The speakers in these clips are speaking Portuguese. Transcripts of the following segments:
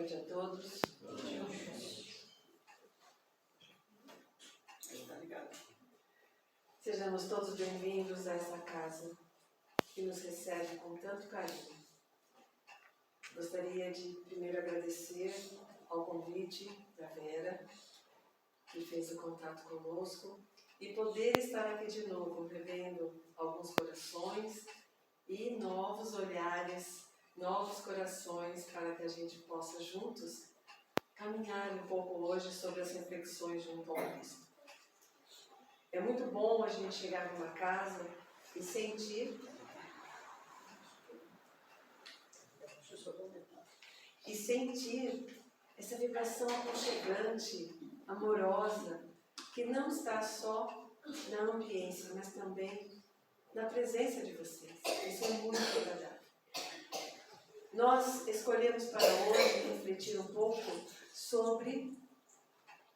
noite a todos. Sejamos todos bem-vindos a essa casa que nos recebe com tanto carinho. Gostaria de primeiro agradecer ao convite da Vera, que fez o contato conosco, e poder estar aqui de novo, revendo alguns corações e novos olhares, novos corações, para que a gente possa juntos caminhar um pouco hoje sobre as reflexões junto ao Cristo. É muito bom a gente chegar numa casa e sentir essa vibração aconchegante, amorosa, que não está só na ambiência, mas também na presença de vocês. Isso é muito agradável. Nós escolhemos para hoje refletir um pouco sobre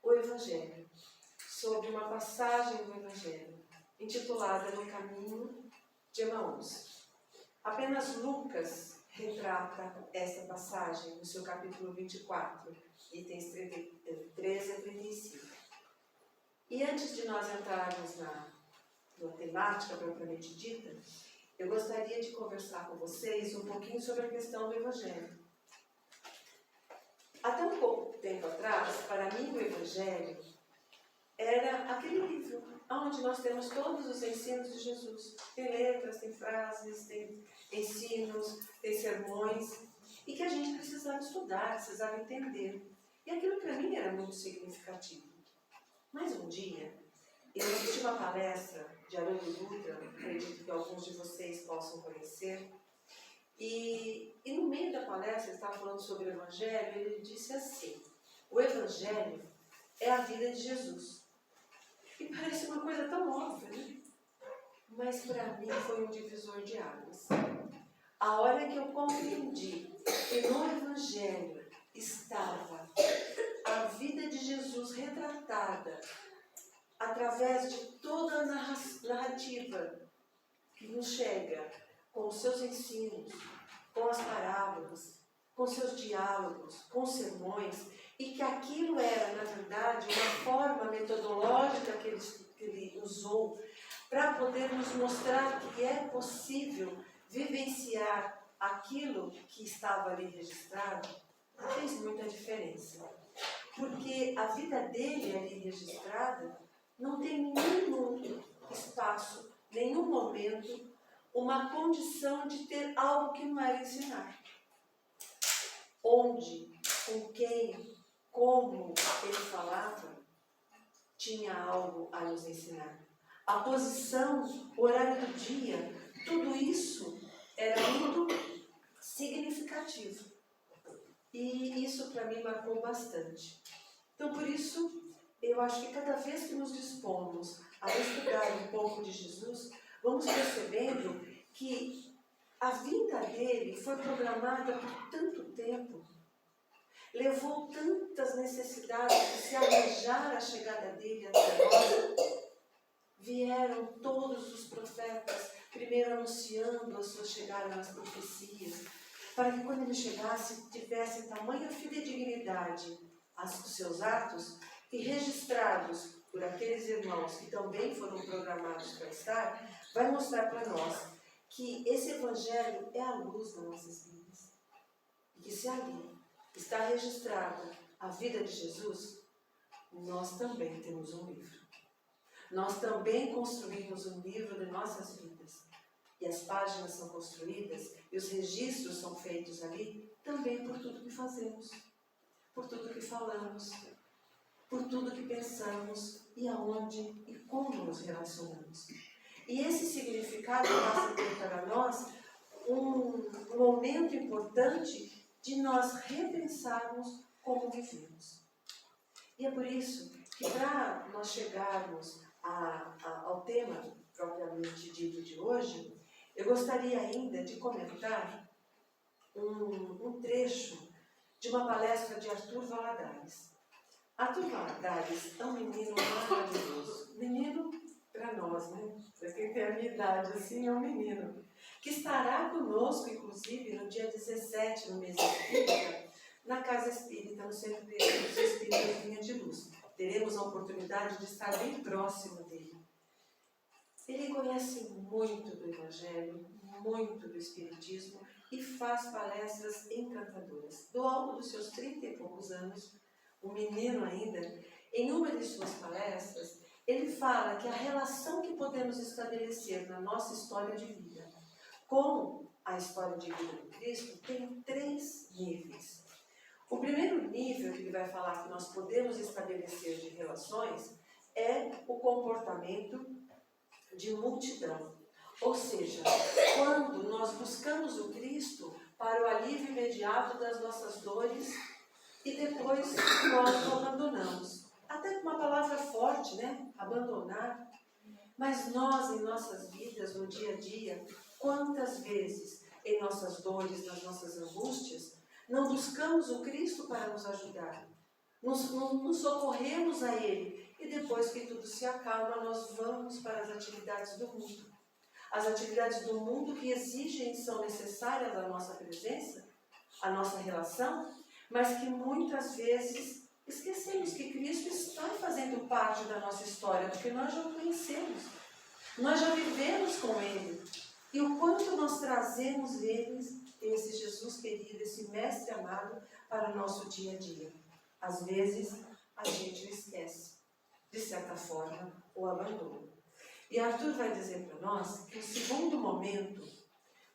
o Evangelho, sobre uma passagem do Evangelho, intitulada No Caminho de Emaús. Apenas Lucas retrata essa passagem no seu capítulo 24, itens 13 a 35. E antes de nós entrarmos na temática propriamente dita, eu gostaria de conversar com vocês um pouquinho sobre a questão do Evangelho. Até um pouco tempo atrás, para mim o Evangelho era aquele livro onde nós temos todos os ensinos de Jesus. Tem letras, tem frases, tem ensinos, tem sermões, e que a gente precisava estudar, precisava entender. E aquilo para mim era muito significativo. Mas um dia, eu assisti uma palestra de Haroldo Dutra, acredito que alguns de vocês possam conhecer, e no meio da palestra, ele estava falando sobre o Evangelho, e ele disse assim: o Evangelho é a vida de Jesus. E parece uma coisa tão óbvia, né? Mas para mim foi um divisor de águas. A hora que eu compreendi que no Evangelho estava a vida de Jesus retratada através de toda a narrativa que nos chega com os seus ensinos, com as parábolas, com seus diálogos, com sermões, e que aquilo era, na verdade, uma forma metodológica que ele usou para poder nos mostrar que é possível vivenciar aquilo que estava ali registrado, fez muita diferença. Porque a vida dele ali registrada não tem nenhum espaço, nenhum momento, uma condição de ter algo que não era ensinar. Onde, com quem, como ele falava, tinha algo a nos ensinar. A posição, o horário do dia, tudo isso era muito significativo. E isso para mim marcou bastante. Então, por isso, eu acho que cada vez que nos dispomos a estudar um pouco de Jesus, vamos percebendo que a vinda dele foi programada por tanto tempo, levou tantas necessidades de se arranjar a chegada dele até nós. Vieram todos os profetas, primeiro anunciando a sua chegada nas profecias, para que quando ele chegasse, tivesse tamanha fidedignidade aos seus atos, e registrados por aqueles irmãos que também foram programados para estar, vai mostrar para nós que esse Evangelho é a luz das nossas vidas. E que se ali está registrada a vida de Jesus, nós também temos um livro. Nós também construímos um livro de nossas vidas. E as páginas são construídas e os registros são feitos ali também por tudo que fazemos, por tudo que falamos, por tudo que pensamos e aonde e como nos relacionamos. E esse significado passa a ter para nós um momento importante de nós repensarmos como vivemos. E é por isso que, para nós chegarmos ao tema propriamente dito de hoje, eu gostaria ainda de comentar um trecho de uma palestra de Arthur Valadares. Arthur Valadares é um menino maravilhoso. Menino para nós, né? Para quem tem a minha idade, assim, é um menino. Que estará conosco, inclusive, no dia 17, no mês espírita, na Casa Espírita, no Centro de Espíritas Linha de Luz. Teremos a oportunidade de estar bem próximo dele. Ele conhece muito do Evangelho, muito do Espiritismo e faz palestras encantadoras. Do alto dos seus 30 e poucos anos, um menino ainda, em uma de suas palestras, ele fala que a relação que podemos estabelecer na nossa história de vida com a história de vida do Cristo tem 3 níveis. O primeiro nível que ele vai falar que nós podemos estabelecer de relações é o comportamento de multidão. Ou seja, quando nós buscamos o Cristo para o alívio imediato das nossas dores e depois nós o abandonamos. Até com uma palavra forte, né? Abandonar. Mas nós, em nossas vidas, no dia a dia, quantas vezes, em nossas dores, nas nossas angústias, não buscamos o Cristo para nos ajudar? Nos socorremos a Ele e depois que tudo se acalma, nós vamos para as atividades do mundo. As atividades do mundo que exigem e são necessárias a nossa presença, a nossa relação, mas que muitas vezes esquecemos que Cristo está fazendo parte da nossa história, porque nós já o conhecemos, nós já vivemos com Ele. E o quanto nós trazemos esse Jesus querido, esse Mestre amado, para o nosso dia a dia. Às vezes, a gente o esquece, de certa forma, o abandona. E Arthur vai dizer para nós que o segundo momento,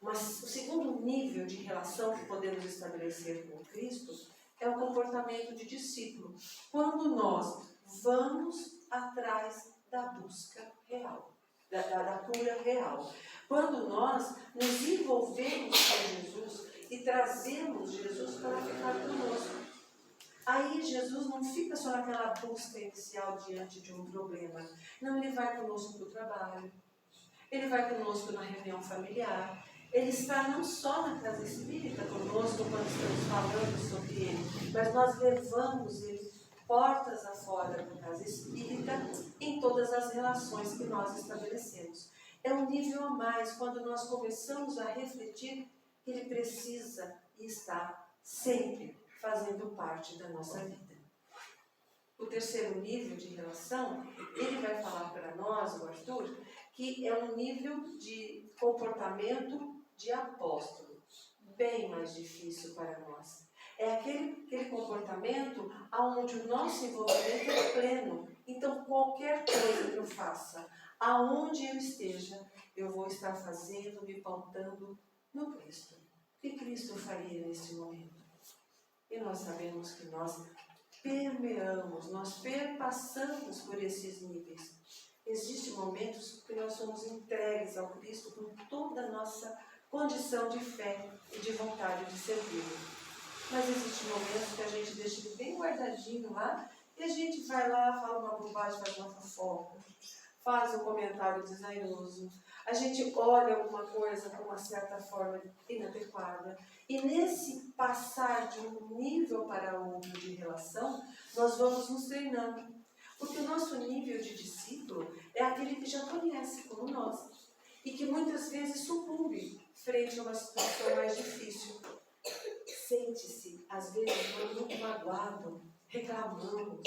o segundo nível de relação que podemos estabelecer com Cristo é o comportamento de discípulo, quando nós vamos atrás da busca real, da cura real. Quando nós nos envolvemos com Jesus e trazemos Jesus para ficar conosco. Aí Jesus não fica só naquela busca inicial diante de um problema. Não, ele vai conosco para o trabalho, ele vai conosco na reunião familiar, ele está não só na casa espírita conosco quando estamos falando sobre ele, mas nós levamos ele portas afora da casa espírita em todas as relações que nós estabelecemos. É um nível a mais quando nós começamos a refletir que ele precisa e está sempre fazendo parte da nossa vida. O terceiro nível de relação, ele vai falar para nós, o Arthur, que é um nível de comportamento de apóstolo, bem mais difícil para nós. É aquele comportamento onde o nosso envolvimento é pleno. Então, qualquer coisa que eu faça, aonde eu esteja, eu vou estar fazendo, me pautando no Cristo. O que Cristo faria nesse momento? E nós sabemos que nós permeamos, nós perpassamos por esses níveis. Existem momentos que nós somos entregues ao Cristo com toda a nossa condição de fé e de vontade de servi-lo. Mas existem momentos que a gente deixa ele bem guardadinho lá e a gente vai lá, fala uma bobagem, faz uma fofoca, faz um comentário desairoso, a gente olha alguma coisa com uma certa forma inadequada. E nesse passar de um nível para outro de relação, nós vamos nos treinando. Porque o nosso nível de discípulo é aquele que já conhece como nós. E que muitas vezes sucumbe frente a uma situação mais difícil. Sente-se, às vezes, muito magoado, reclamando.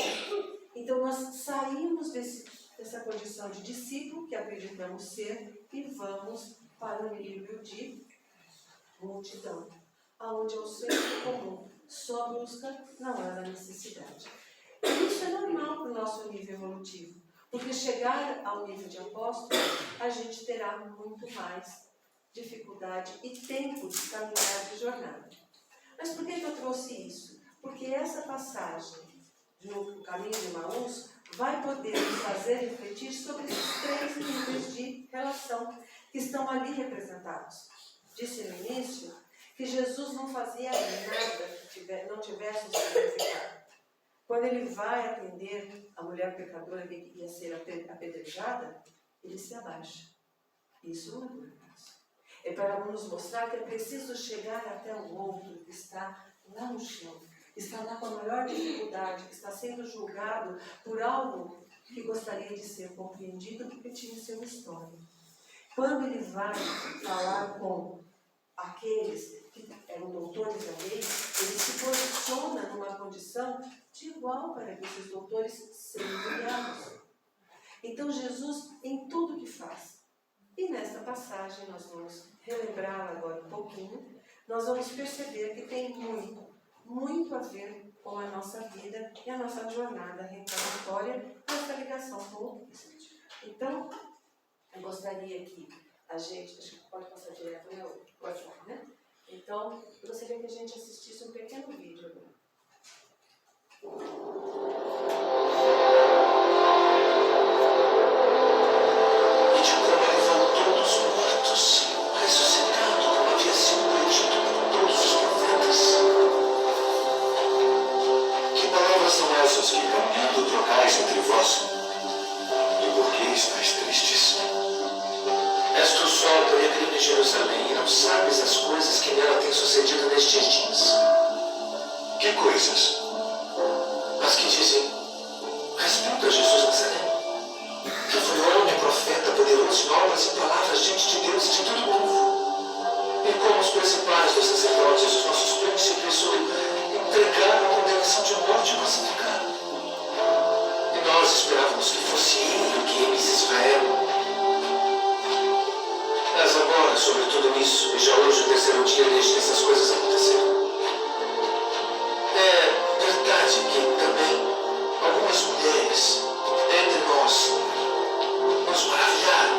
Então nós saímos dessa condição de discípulo, que acreditamos ser, e vamos para o nível de multidão, aonde é o senso comum, só busca na hora da necessidade. E isso é normal para o nosso nível evolutivo, porque chegar ao nível de apóstolo, a gente terá muito mais dificuldade e tempo de caminhar de jornada. Mas por que eu trouxe isso? Porque essa passagem do caminho de Emaús vai poder nos fazer refletir sobre esses 3 níveis de relação que estão ali representados. Disse no início que Jesus não fazia nada que não tivesse um significado. Quando ele vai atender a mulher pecadora que ia ser apedrejada, ele se abaixa. Isso não é por acaso. É para nos mostrar que é preciso chegar até o outro que está lá no chão, que está lá com a maior dificuldade, que está sendo julgado por algo que gostaria de ser compreendido porque tinha seu história. Quando ele vai falar com aqueles que eram doutores da lei, ele se posiciona numa condição de igual para que esses doutores sejam humilhados. Então Jesus, em tudo que faz, e nesta passagem nós vamos relembrá-la agora um pouquinho, nós vamos perceber que tem muito a ver com a nossa vida e a nossa jornada reencarnatória, essa ligação com o Cristo. Então, eu gostaria que a gente, acho que pode passar direto, né? Pode, né? Então, eu gostaria que a gente assistisse um pequeno vídeo agora. E de como ele voltou dos mortos, ressuscitando como havia sido predito por todos os profetas. Que palavras são essas que caminhando trocais entre vós? E por que estáis tristes? És tu só peregrino em Jerusalém e não sabes as coisas que nela têm sucedido nestes dias? Que coisas? As que dizem respeito a Jesus Nazareno, que foi homem, profeta, poderoso em obras e palavras diante de Deus e de todo o povo. E como os principais dos sacerdotes, os nossos príncipes, o entregaram a condenação de morte e crucificaram. E nós esperávamos que fosse ele que remisse Israel. Mas agora, sobre tudo isso, e já hoje o terceiro dia desde que essas coisas aconteceram, é verdade que também algumas mulheres entre nós nos maravilharam,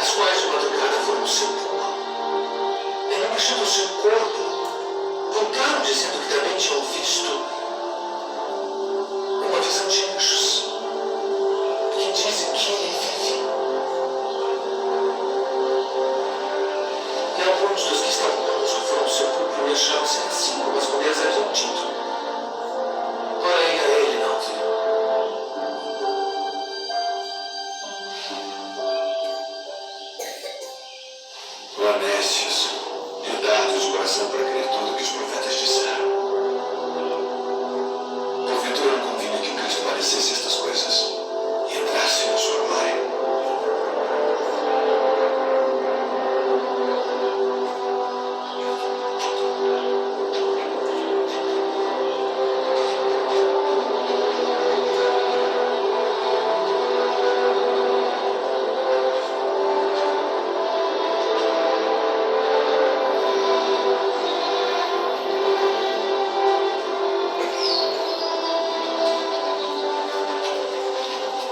as quais de madrugada foram ao sepulcro, e não achando o seu corpo, voltaram dizendo que também tinham visto uma visão de anjos, que dizem que ele vive. E alguns dos que estavam conosco foram ao sepulcro e acharam ser assim como as mulheres haviam dito. Porém, a ele não viu. Honestos e dados de coração para crer tudo que os profetas disseram. Porventura não convinha que Cristo padecesse estas coisas e entrasse na sua glória.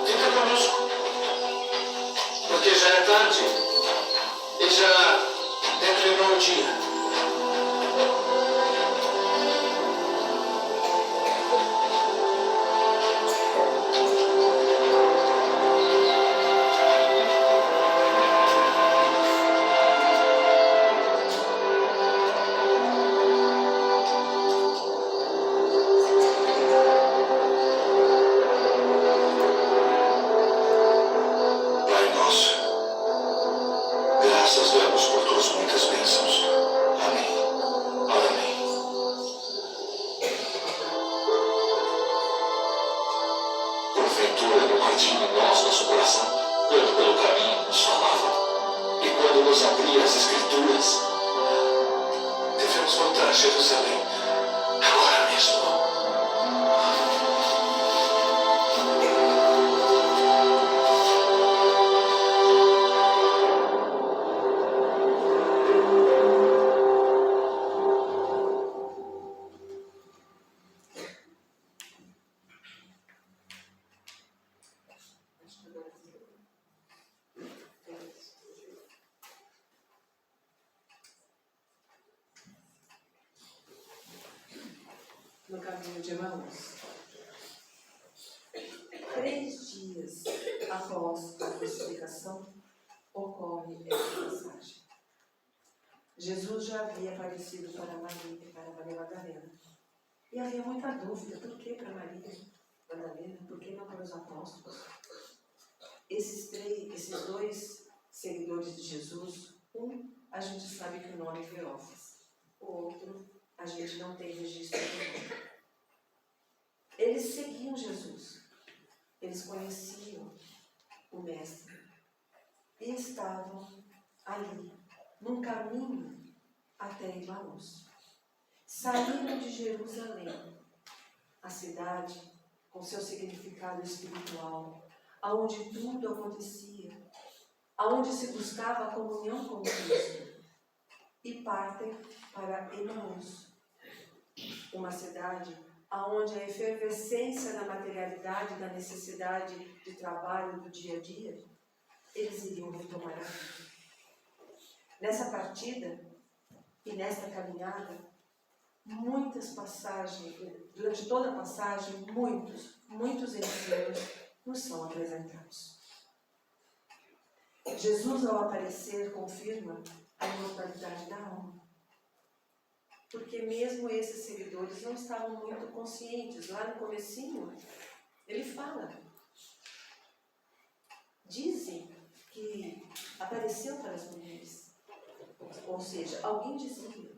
Fica conosco, porque já é tarde e já declinou o dia. Pai nosso, graças damos por tuas muitas bênçãos. Amém. Amém. Porventura não ardia em nós nosso coração, quando pelo caminho nos falava, e quando nos abria as Escrituras. Devemos voltar a Jerusalém, agora mesmo. No caminho de Emaús. 3 dias após a crucificação, ocorre essa passagem. Jesus já havia aparecido para Maria e para Maria Madalena. E havia muita dúvida, por que para Maria Madalena? Por que não para os apóstolos? Esses 2 seguidores de Jesus, a gente sabe que o nome é Cleófas, o outro a gente não tem registro do nome. Eles seguiam Jesus, eles conheciam o Mestre e estavam ali num caminho até Emaús. Saíram de Jerusalém, a cidade com seu significado espiritual, aonde tudo acontecia, aonde se buscava a comunhão com Cristo, e partem para Emaús, uma cidade aonde a efervescência da materialidade, da necessidade de trabalho do dia a dia, eles iriam retomar a vida. Nessa partida e nesta caminhada, muitas passagens, durante toda a passagem, muitos ensinos nos são apresentados. Jesus, ao aparecer, confirma a imortalidade da alma. Porque mesmo esses seguidores não estavam muito conscientes. Lá no comecinho, ele fala. Dizem que apareceu para as mulheres. Ou seja, alguém dizia,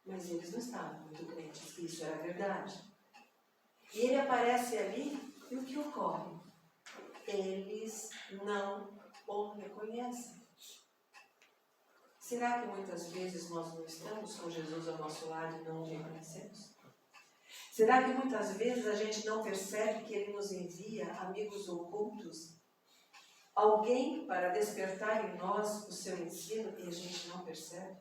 mas eles não estavam muito crentes que isso era verdade. E ele aparece ali, e o que ocorre? Eles não o reconhecem. Será que muitas vezes nós não estamos com Jesus ao nosso lado e não o reconhecemos? Será que muitas vezes a gente não percebe que Ele nos envia amigos ocultos? Alguém para despertar em nós o seu ensino e a gente não percebe?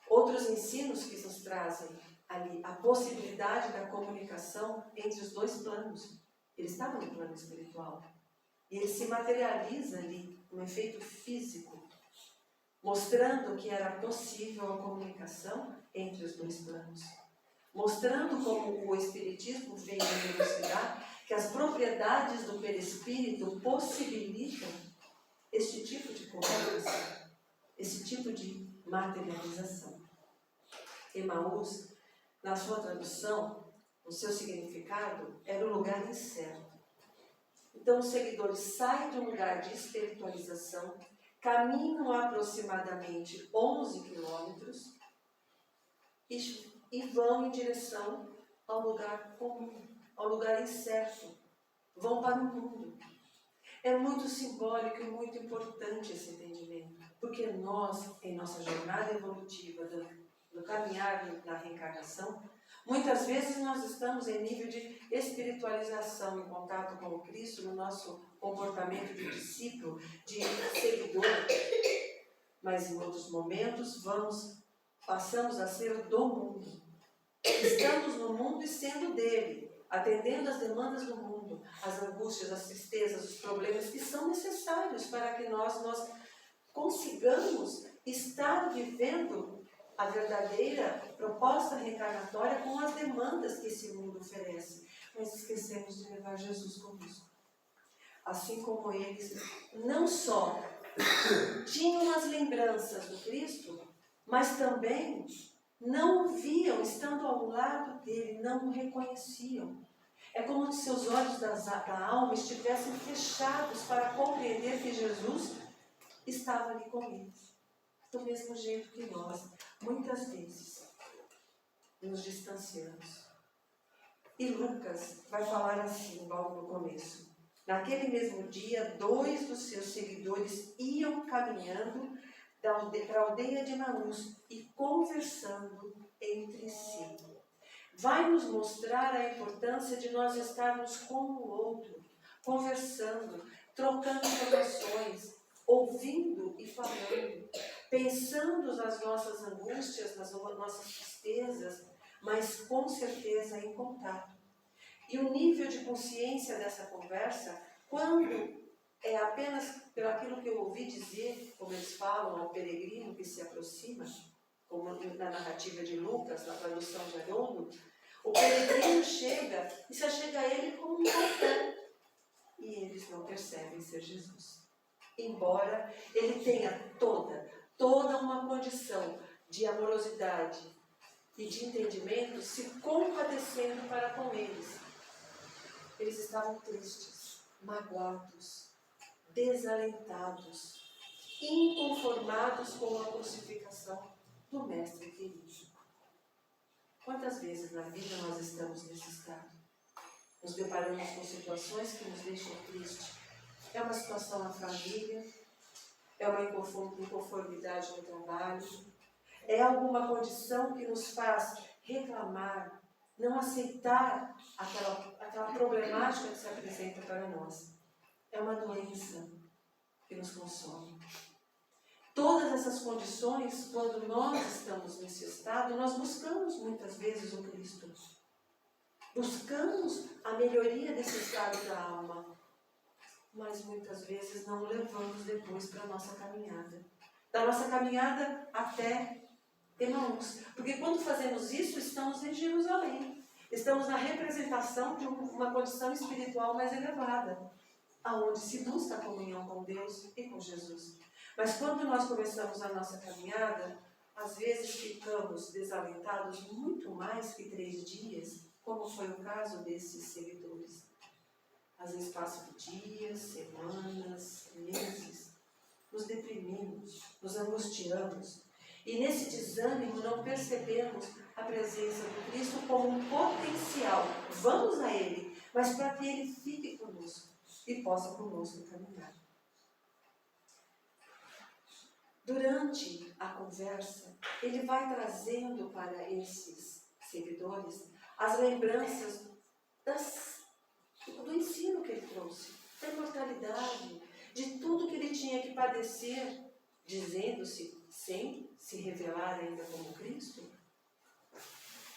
Outros ensinos que nos trazem ali a possibilidade da comunicação entre os dois planos. Ele estava no plano espiritual. E ele se materializa ali, um efeito físico, mostrando que era possível a comunicação entre os dois planos. Mostrando como o Espiritismo veio a elucidar que as propriedades do perispírito possibilitam este tipo de comunicação, esse tipo de materialização. Emaús, na sua tradução, o seu significado era o lugar incerto. Então, os seguidores saem de um lugar de espiritualização, caminham aproximadamente 11 quilômetros e vão em direção ao lugar comum, ao lugar incerto. Vão para o mundo. É muito simbólico e muito importante esse entendimento, porque nós, em nossa jornada evolutiva do caminhar na reencarnação, muitas vezes nós estamos em nível de espiritualização, em contato com o Cristo, no nosso comportamento de discípulo, de seguidor. Mas em outros momentos passamos a ser do mundo. Estamos no mundo e sendo dele, atendendo às demandas do mundo, as angústias, as tristezas, os problemas que são necessários para que nós consigamos estar vivendo a verdadeira proposta reencarnatória com as demandas que esse mundo oferece. Mas esquecemos de levar Jesus conosco. Assim como eles não só tinham as lembranças do Cristo, mas também não o viam, estando ao lado dele, não o reconheciam. É como se seus olhos da alma estivessem fechados para compreender que Jesus estava ali com eles. Do mesmo jeito que nós, muitas vezes, nos distanciamos. E Lucas vai falar assim, logo no começo. Naquele mesmo dia, 2 dos seus seguidores iam caminhando para a aldeia de Emaús e conversando entre si. Vai nos mostrar a importância de nós estarmos com o outro, conversando, trocando informações, ouvindo e falando, pensando nas nossas angústias, nas nossas tristezas, mas com certeza em contato. E o nível de consciência dessa conversa, quando é apenas pelo aquilo que eu ouvi dizer, como eles falam, ao peregrino que se aproxima, como na narrativa de Lucas, na tradução de Haroldo, o peregrino chega e se achega a ele como um qualquer. E eles não percebem ser Jesus. Embora ele tenha toda uma condição de amorosidade e de entendimento, se compadecendo para com eles. Eles estavam tristes, magoados, desalentados, inconformados com a crucificação do Mestre querido. Quantas vezes na vida nós estamos nesse estado? Nos deparamos com situações que nos deixam tristes. É uma situação na família, É uma inconformidade no trabalho? É alguma condição que nos faz reclamar, não aceitar aquela problemática que se apresenta para nós? É uma doença que nos consome. Todas essas condições, quando nós estamos nesse estado, nós buscamos muitas vezes o Cristo. Buscamos a melhoria desse estado da alma, mas muitas vezes não o levamos depois para a nossa caminhada. Da nossa caminhada até Emaús. Porque quando fazemos isso, estamos em Jerusalém. Estamos na representação de uma condição espiritual mais elevada, aonde se busca a comunhão com Deus e com Jesus. Mas quando nós começamos a nossa caminhada, às vezes ficamos desalentados muito mais que 3 dias, como foi o caso desses seguidores. Às vezes passam dias, semanas, meses, nos deprimimos, nos angustiamos. E nesse desânimo não percebemos a presença do Cristo como um potencial. Vamos a Ele, mas para que Ele fique conosco e possa conosco caminhar. Durante a conversa, ele vai trazendo para esses seguidores as lembranças do ensino que ele trouxe, da imortalidade, de tudo que ele tinha que padecer, dizendo-se sem se revelar ainda como Cristo.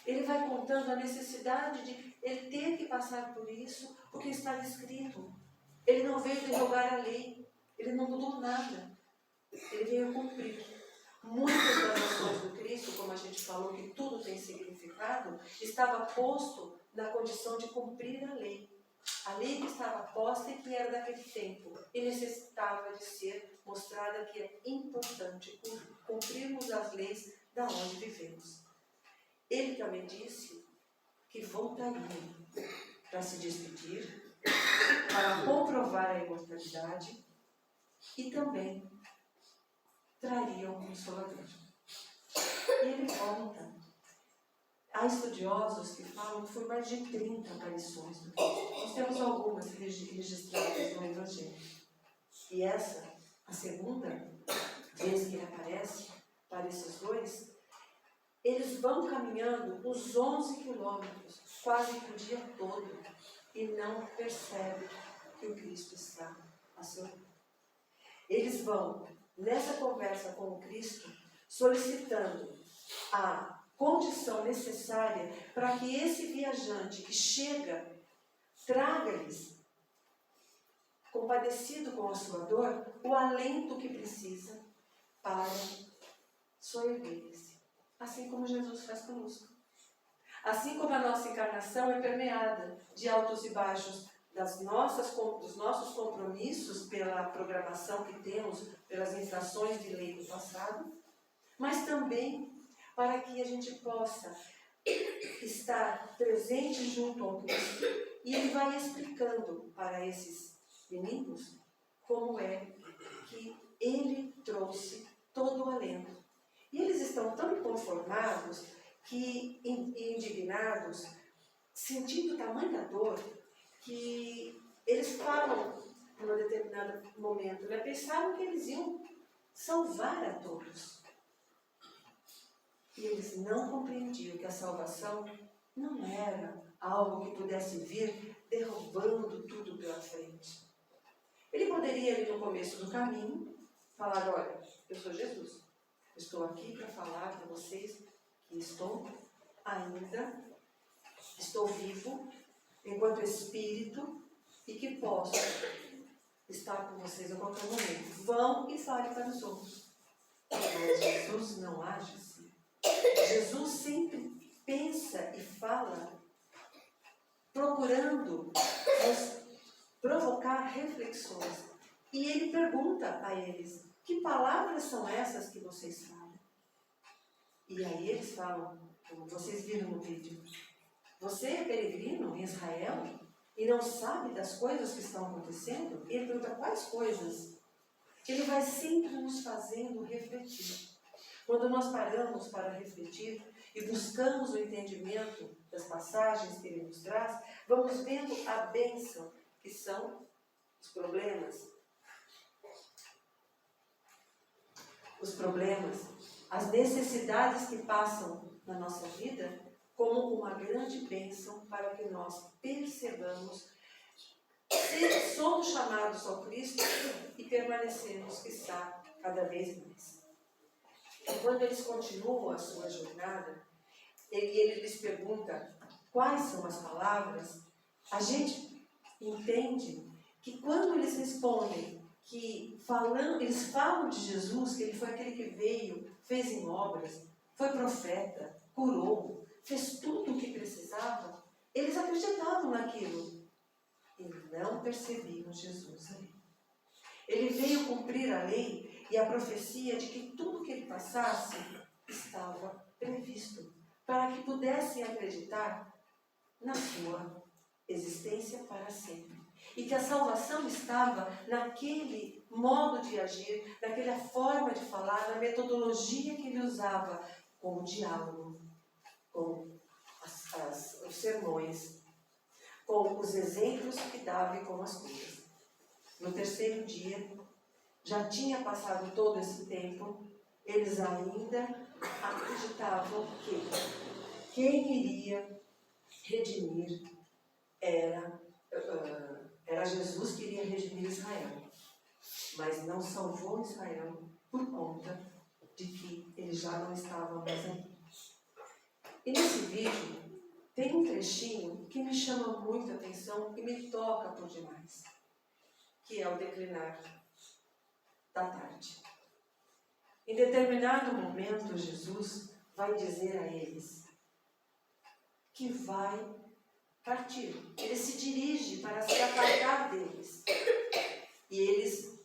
Ele vai contando a necessidade de ele ter que passar por isso, porque estava escrito. Ele não veio derrogar a lei, ele não mudou nada. Ele veio cumprir. Muitas das ações do Cristo, como a gente falou, que tudo tem significado, estava posto na condição de cumprir a lei. A lei que estava posta e que era daquele tempo. E necessitava de ser mostrada que é importante cumprirmos as leis da onde vivemos. Ele também disse que voltaria para se despedir, para comprovar a imortalidade e também traria um Consolador. E ele volta. Há estudiosos que falam que foi mais de 30 aparições do Cristo. Nós temos algumas registradas no Evangelho. E essa, a segunda vez que ele aparece para esses dois, eles vão caminhando os 11 quilômetros, quase que o dia todo, e não percebem que o Cristo está a seu lado. Eles vão nessa conversa com o Cristo, solicitando a condição necessária para que esse viajante que chega, traga-lhes, compadecido com a sua dor, o alento que precisa para soerguer-se. Assim como Jesus faz conosco. Assim como a nossa encarnação é permeada de altos e baixos, dos nossos compromissos pela programação que temos, pelas infrações de lei do passado, mas também para que a gente possa estar presente junto ao Cristo. E ele vai explicando para esses meninos como é que ele trouxe todo o alento. E eles estão tão inconformados e indignados, sentindo tamanha dor, que eles falam, em um determinado momento, pensaram que eles iam salvar a todos. E eles não compreendiam que a salvação não era algo que pudesse vir derrubando tudo pela frente. Ele poderia, ali no começo do caminho, falar: olha, eu sou Jesus, estou aqui para falar para vocês que estou vivo, enquanto Espírito, e que posso estar com vocês a qualquer momento. Vão e falem para os outros. Mas Jesus não age assim. Jesus sempre pensa e fala, procurando nos provocar reflexões. E ele pergunta a eles: que palavras são essas que vocês falam? E aí eles falam, como vocês viram no vídeo: você é peregrino em Israel e não sabe das coisas que estão acontecendo? E ele pergunta: quais coisas? Ele vai sempre nos fazendo refletir. Quando nós paramos para refletir e buscamos o entendimento das passagens que ele nos traz, vamos vendo a bênção que são os problemas. os problemas, as necessidades que passam na nossa vida como uma grande bênção para que nós percebamos se somos chamados ao Cristo e permanecemos, que está cada vez mais. E quando eles continuam a sua jornada, ele lhes pergunta quais são as palavras, a gente entende que quando eles respondem que eles falam de Jesus, que ele foi aquele que veio, fez em obras, foi profeta, curou, fez tudo o que precisava, eles acreditavam naquilo e não percebiam Jesus ali. Ele veio cumprir a lei e a profecia de que tudo que ele passasse estava previsto, para que pudessem acreditar na sua existência para sempre. E que a salvação estava naquele modo de agir, naquela forma de falar, na metodologia que ele usava, com o diálogo, com os sermões, com os exemplos que dava e com as curas. No terceiro dia, já tinha passado todo esse tempo, eles ainda acreditavam que quem iria redimir era Jesus que iria redimir Israel. Mas não salvou Israel por conta de que eles já não estavam mais ali. E nesse vídeo tem um trechinho que me chama muita atenção e me toca por demais, que é o declinar da tarde. Em determinado momento, Jesus vai dizer a eles que vai partir. Ele se dirige para se apartar deles. E eles,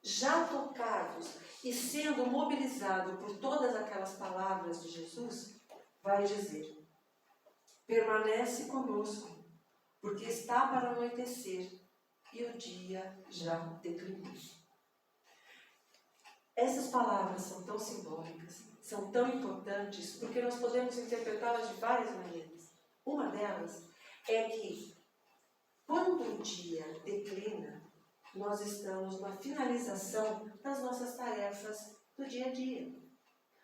já tocados e sendo mobilizados por todas aquelas palavras de Jesus, vai dizer: permanece conosco, porque está para anoitecer e o dia já declinou. Essas palavras são tão simbólicas, são tão importantes, porque nós podemos interpretá-las de várias maneiras. Uma delas é que, quando o dia declina, nós estamos na finalização das nossas tarefas do dia a dia.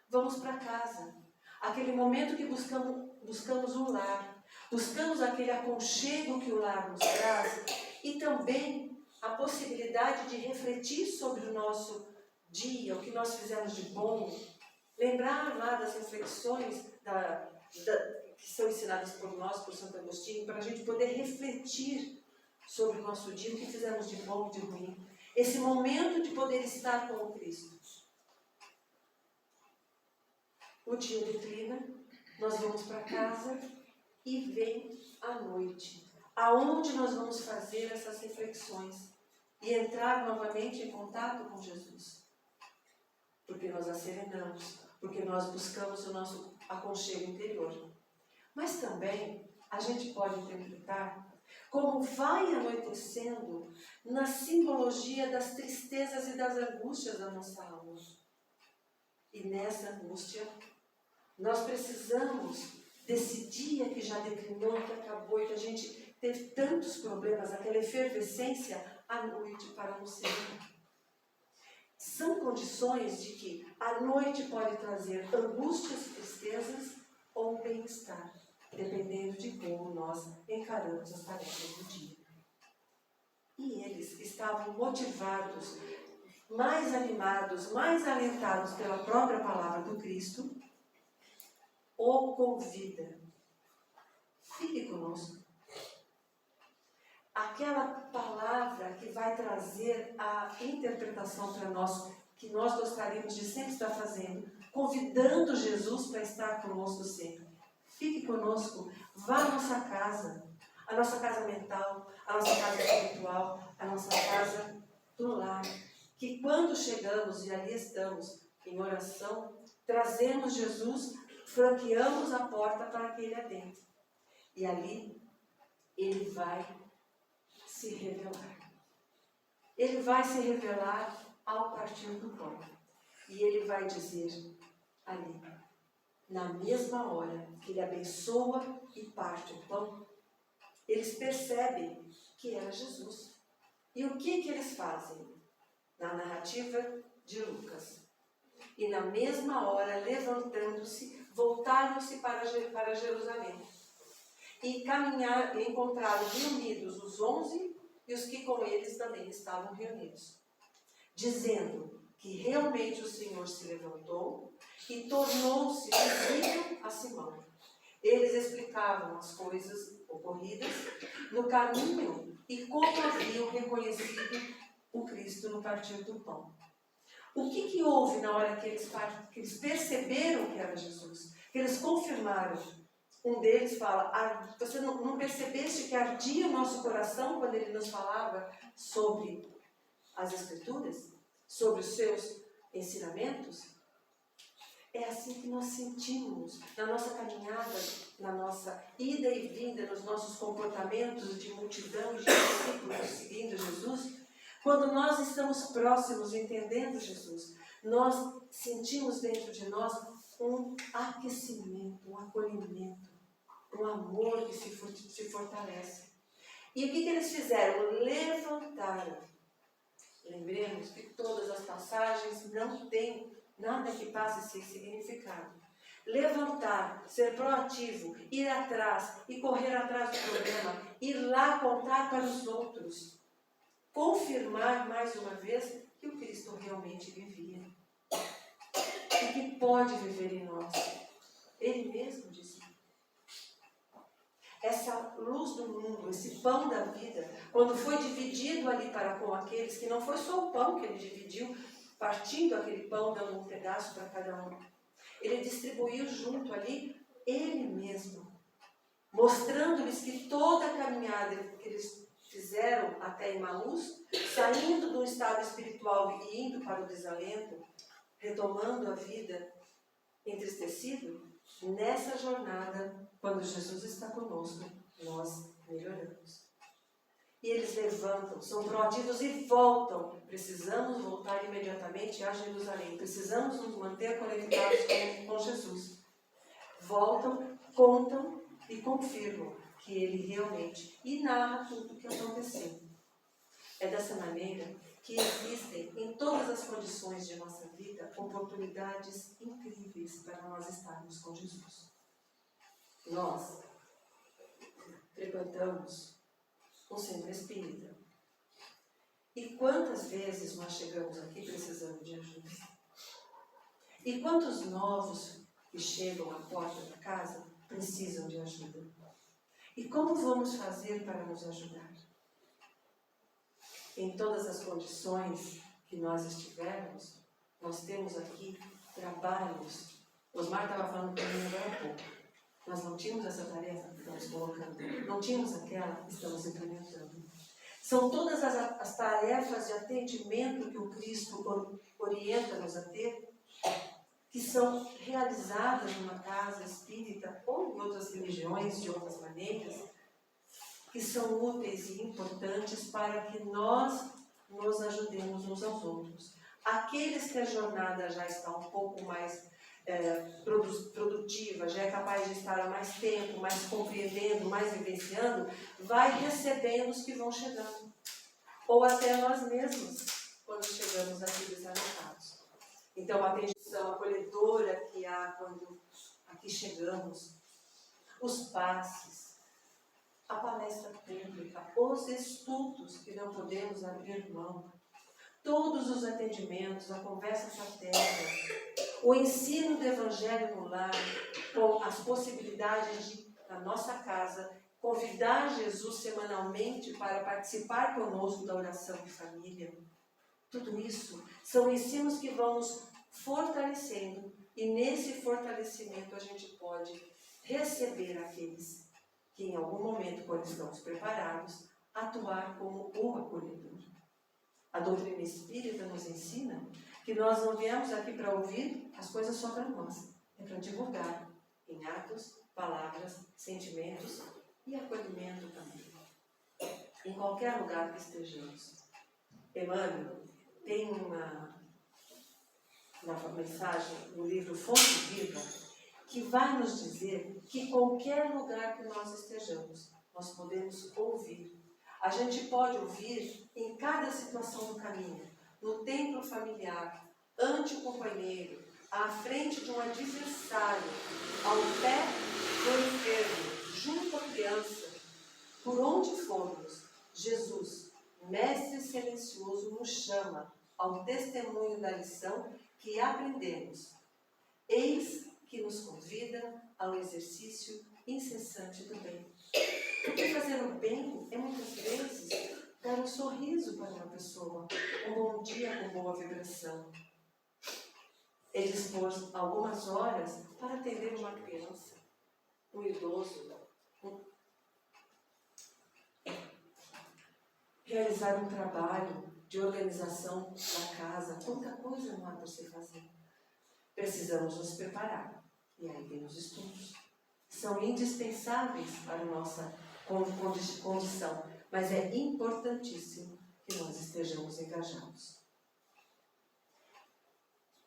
Vamos para casa. Aquele momento que buscamos um lar, buscamos aquele aconchego que o lar nos traz e também a possibilidade de refletir sobre o nosso dia, o que nós fizemos de bom, lembrar lá das reflexões que são ensinadas por nós, por Santo Agostinho, para a gente poder refletir sobre o nosso dia, o que fizemos de bom e de ruim. Esse momento de poder estar com o Cristo. O dia declina, nós vamos para casa e vem a noite, aonde nós vamos fazer essas reflexões e entrar novamente em contato com Jesus. Porque nós acerenamos, porque nós buscamos o nosso aconchego interior. Mas também a gente pode interpretar como vai anoitecendo na simbologia das tristezas e das angústias da nossa alma. E nessa angústia, nós precisamos desse dia que já declinou, que acabou e que a gente teve tantos problemas, aquela efervescência à noite para nos servir. São condições de que a noite pode trazer angústias e tristezas ou bem-estar, dependendo de como nós encaramos as tarefas do dia. E eles estavam motivados, mais animados, mais alentados pela própria palavra do Cristo, o convida: fique conosco. Aquela palavra que vai trazer a interpretação para nós, que nós gostaríamos de sempre estar fazendo, convidando Jesus para estar conosco sempre. Fique conosco, vá à nossa casa, a nossa casa mental, a nossa casa espiritual, a nossa casa do lar. Que quando chegamos e ali estamos em oração, trazemos Jesus, franqueamos a porta para que ele adentre. E ali ele vai se revelar. Ele vai se revelar ao partir do pão. E ele vai dizer ali, na mesma hora que ele abençoa e parte o pão, eles percebem que era Jesus. E o que eles fazem? Na narrativa de Lucas, E na mesma hora, levantando-se, voltaram-se para Jerusalém. E encontraram reunidos os 11 e os que com eles também estavam reunidos, dizendo que realmente o Senhor se levantou e tornou-se visível a Simão. Eles explicavam as coisas ocorridas no caminho e como haviam reconhecido o Cristo no partir do pão. O que houve na hora que eles perceberam que era Jesus? Que eles confirmaram. Um deles fala, você não percebeste que ardia o nosso coração quando ele nos falava sobre as Escrituras? Sobre os seus ensinamentos? É assim que nós sentimos na nossa caminhada, na nossa ida e vinda, nos nossos comportamentos de multidão e de discípulos seguindo Jesus. Quando nós estamos próximos, entendendo Jesus, nós sentimos dentro de nós um aquecimento, um acolhimento, um amor que se fortalece. E o que eles fizeram? Levantaram. Lembremos que todas as passagens não têm nada que passe sem significado. Levantar, ser proativo, ir atrás e correr atrás do problema, ir lá contar para os outros. Confirmar mais uma vez que o Cristo realmente vivia e que pode viver em nós. Ele mesmo disse. Essa luz do mundo, esse pão da vida, quando foi dividido ali para com aqueles, que não foi só o pão que ele dividiu, partindo aquele pão, dando um pedaço para cada um. Ele distribuiu junto ali ele mesmo, mostrando-lhes que toda a caminhada que eles fizeram até Emaús, saindo do estado espiritual e indo para o desalento, retomando a vida entristecido, nessa jornada, quando Jesus está conosco, nós melhoramos. E eles levantam, são proativos e voltam. Precisamos voltar imediatamente a Jerusalém. Precisamos nos manter conectados com Jesus. Voltam, contam e confirmam que ele realmente, e narra tudo o que aconteceu. É dessa maneira que existem em todas as condições de nossa vida oportunidades incríveis para nós estarmos com Jesus. Nós frequentamos um centro espírita. E quantas vezes nós chegamos aqui precisando de ajuda? E quantos novos que chegam à porta da casa precisam de ajuda? E como vamos fazer para nos ajudar? Em todas as condições que nós estivermos, nós temos aqui trabalhos. Osmar estava falando para mim agora há pouco. Nós não tínhamos essa tarefa, estamos colocando. Não tínhamos aquela, estamos implementando. São todas as tarefas de atendimento que o Cristo orienta-nos a ter, que são realizadas numa casa espírita ou em outras religiões, de outras maneiras, que são úteis e importantes para que nós nos ajudemos uns aos outros. Aqueles que a jornada já está um pouco mais produtiva, já é capaz de estar há mais tempo, mais compreendendo, mais vivenciando, vai recebendo os que vão chegando. Ou até nós mesmos, quando chegamos aqui desalentados. Então, a atenção acolhedora que há quando aqui chegamos, os passes, a palestra pública, os estudos que não podemos abrir mão, todos os atendimentos, a conversa fraterna, o ensino do Evangelho no lar, com as possibilidades de, na nossa casa, convidar Jesus semanalmente para participar conosco da oração de família. Tudo isso são ensinos que vão nos fortalecendo e nesse fortalecimento a gente pode receber aqueles que em algum momento, quando estamos preparados, atuar como o acolhedor. A doutrina espírita nos ensina que nós não viemos aqui para ouvir as coisas só para nós, é para divulgar em atos, palavras, sentimentos e acolhimento também, em qualquer lugar que estejamos. Emmanuel tem uma mensagem no livro Fonte Viva que vai nos dizer que qualquer lugar que nós estejamos, nós podemos ouvir. A gente pode ouvir em cada situação do caminho, no templo familiar, ante o companheiro, à frente de um adversário, ao pé do enfermo, junto à criança, por onde formos, Jesus, Mestre silencioso, nos chama ao testemunho da lição que aprendemos. Eis que nos convida ao exercício incessante do bem. Porque fazer o bem é muitas vezes dar um sorriso para uma pessoa, um bom dia com boa vibração. É dispor algumas horas para atender uma criança, um idoso, realizar um trabalho de organização da casa. Quanta coisa não há para se fazer. Precisamos nos preparar. E aí tem os estudos. São indispensáveis para a nossa condição, mas é importantíssimo que nós estejamos engajados.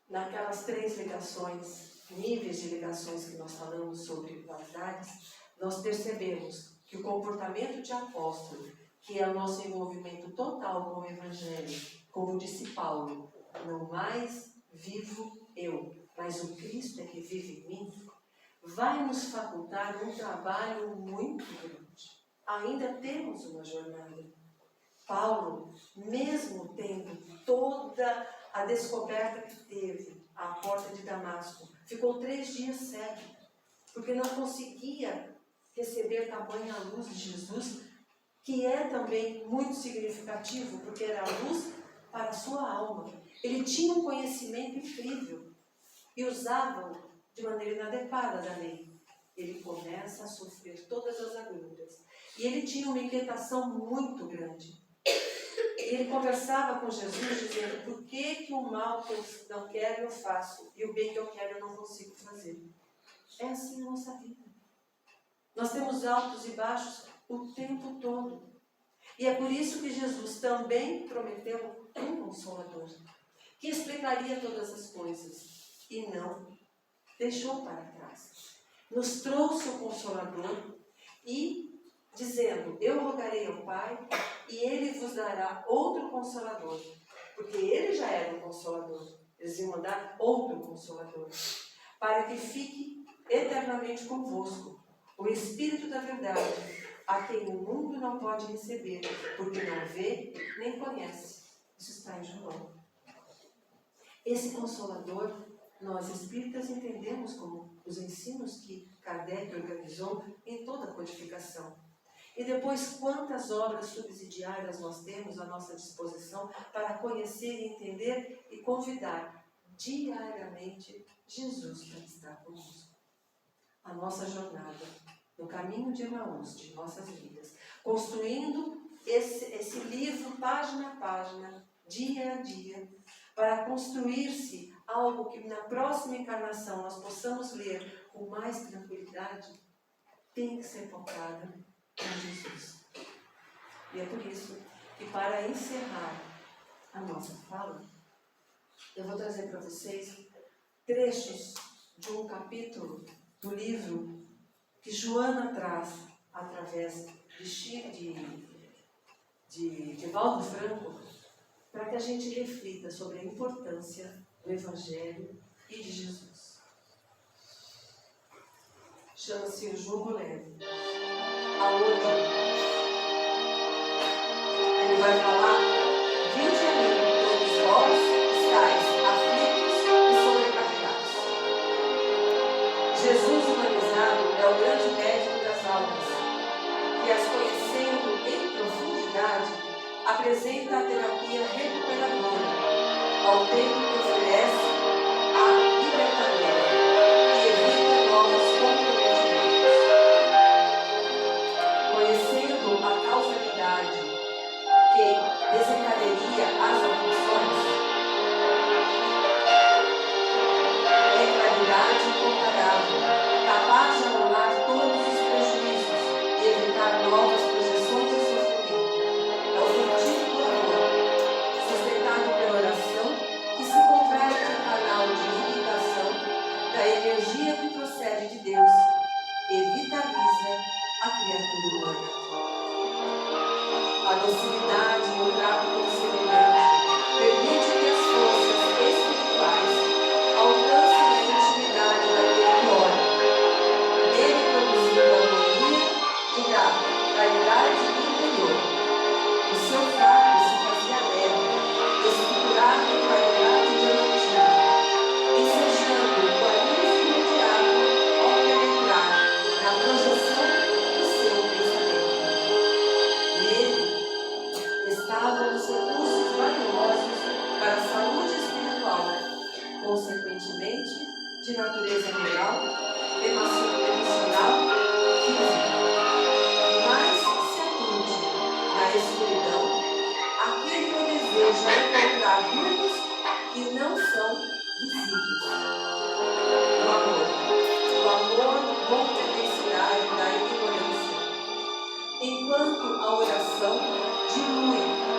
Naquelas 3 ligações, níveis de ligações que nós falamos sobre qualidades, nós percebemos que o comportamento de apóstolo, que é o nosso envolvimento total com o Evangelho, como disse Paulo, não mais vivo eu, mas o Cristo é que vive em mim, vai nos facultar um trabalho muito grande. Ainda temos uma jornada. Paulo, mesmo tendo toda a descoberta que teve à porta de Damasco, ficou 3 dias cego, porque não conseguia receber tamanha luz de Jesus, que é também muito significativo, porque era a luz para a sua alma. Ele tinha um conhecimento incrível e usava-o de maneira inadequada da lei. Ele começa a sofrer todas as agruras. E ele tinha uma inquietação muito grande. Ele conversava com Jesus dizendo: por que o mal que eu não quero eu faço e o bem que eu quero eu não consigo fazer? É assim a nossa vida. Nós temos altos e baixos o tempo todo. E é por isso que Jesus também prometeu um Consolador, que explicaria todas as coisas, e não deixou para trás. Nos trouxe o Consolador e dizendo: eu rogarei ao Pai e Ele vos dará outro Consolador, porque Ele já era um Consolador. Eles iam mandar outro Consolador, para que fique eternamente convosco, o Espírito da verdade, a quem o mundo não pode receber, porque não vê nem conhece. Isso está em João. Esse Consolador, nós espíritas entendemos como os ensinos que Kardec organizou em toda a codificação. E depois, quantas obras subsidiárias nós temos à nossa disposição para conhecer e entender e convidar diariamente Jesus para estar conosco. A nossa jornada no caminho de Emaús, de nossas vidas, construindo esse livro, página a página, dia a dia, para construir-se algo que na próxima encarnação nós possamos ler com mais tranquilidade, tem que ser focada em Jesus. E é por isso que, para encerrar a nossa fala, eu vou trazer para vocês trechos de um capítulo do livro que Joana traz através de Valdo Franco, para que a gente reflita sobre a importância do Evangelho e de Jesus. Chama-se o Jogo Leve. Aonde ele vai falar: vinde a mim, todos vós estáis aflitos e sobrecarregados. Jesus humanizado é o grande médico das almas, que, as conhecendo em profundidade, apresenta a terapia recuperadora, ao tempo que oferece a libertadora, que evita novos comprometimentos. Conhecendo a causalidade que desencadearia as aflições, é claridade incomparável, capaz de anular todos os prejuízos e evitar novas projeções de sofrimento. É o frutífero do amor, sustentado pela oração, que se converte em canal de irrigação da energia que procede de Deus e vitaliza a criatura humana. A docilidade no trato com o semelhante contra abismos que não são visíveis. O amor rompe a densidade da ignorância, enquanto a oração dilui